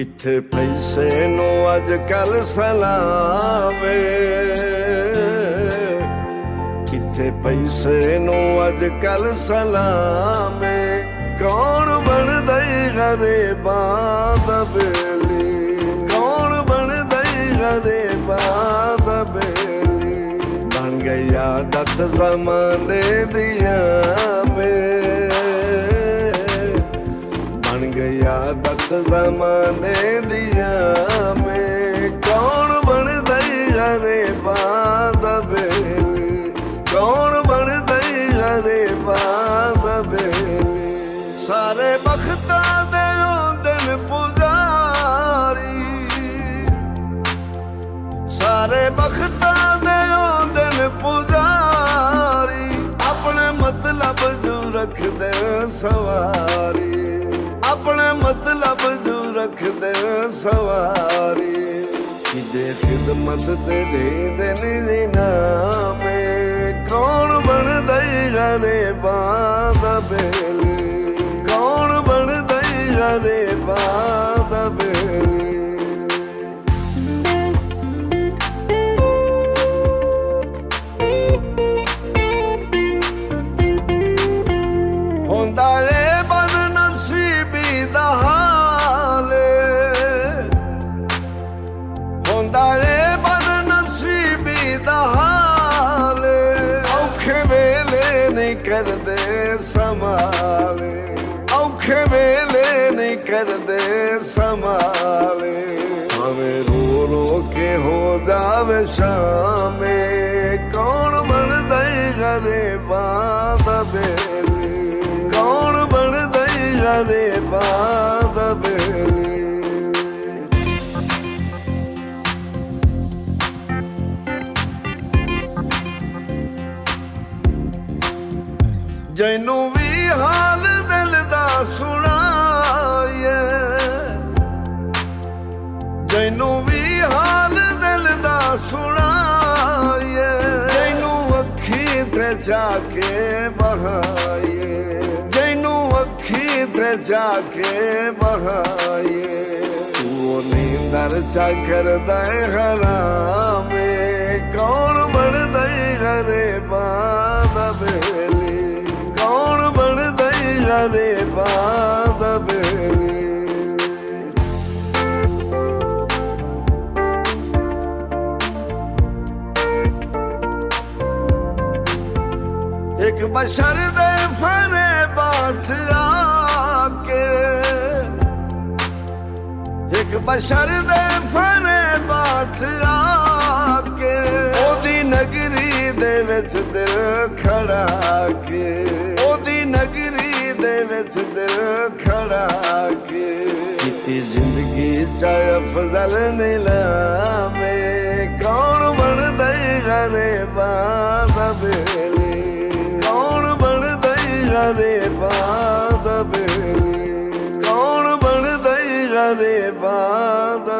ਕਿੱਥੇ ਪੈਸੇ ਨੂੰ ਅੱਜ ਕੱਲ ਸਲਾਵੇ, ਕਿੱਥੇ ਪੈਸੇ ਨੂੰ ਅੱਜ ਕੱਲ ਸਲਾਮੇ। ਕੌਣ ਬਣਦਾ ਈ ਗਰੀਬਾਂ ਦਾ ਬੇਲੀ, ਕੌਣ ਬਣਦਾ ਈ ਗਰੀਬਾਂ ਦਾ ਬੇਲੀ। ਬਣ ਗਈ ਆਦਤ ਜ਼ਮਾਨੇ ਦੀਆਂ ਵੇ, बन गई आदत ज़माने दिया में। कौन बनदा ई गरीबां दा बेली, कौन बनदा ई गरीबां दा बेली। सारे बख्तां दे होंदे न पुजारी, सारे बख्तां दे होंदे न पुजारी। अपने मतलब जो रखदे सवारी, अपने मतलब जो रखदे सवारी। किजे खिदमत दे देन इनामे। कौन बनदा ई गरीबां दा बेली, कौन बनदा ई गरीबां दा बेली। होंदा ए बदनसीबी दा हाल, होंदा ए बदनसीबी दा हाल। औखे वेले नहीं करदे संभाले, औखे वेले नहीं करदे संभाले। हमें रो रो के हो जावे शामे। कौन बनदा ई गरीबां दा बेली, कौन बनदा ई गरीबां दा बेली। जैनू भी हाल दिल दा सुनाए, जैनू भी हाल दिल दा सुनाए। जैनू अखी ते जाके बहाए, जैनू अखी ते जाके बहाए। तू नींदर चा करदा ऐ हरामे। कौन बनदा ई गरीबां दा बेली, कौन बनदा ई गरीबां दा बेली। एक बशर दे फरे बात आके, एक बशर दे फरे बात आके। ओदी नगरी दे विच दिल खड़ा के, ओदी नगरी दे विच दिल खड़ा के। किती जिंदगी च अफजल नीलामे। कौन बनदा ई गरीबां दा बेली, कौन बनदा ई गरीबां दा बेली, कौन बनदा ई गरीबां दा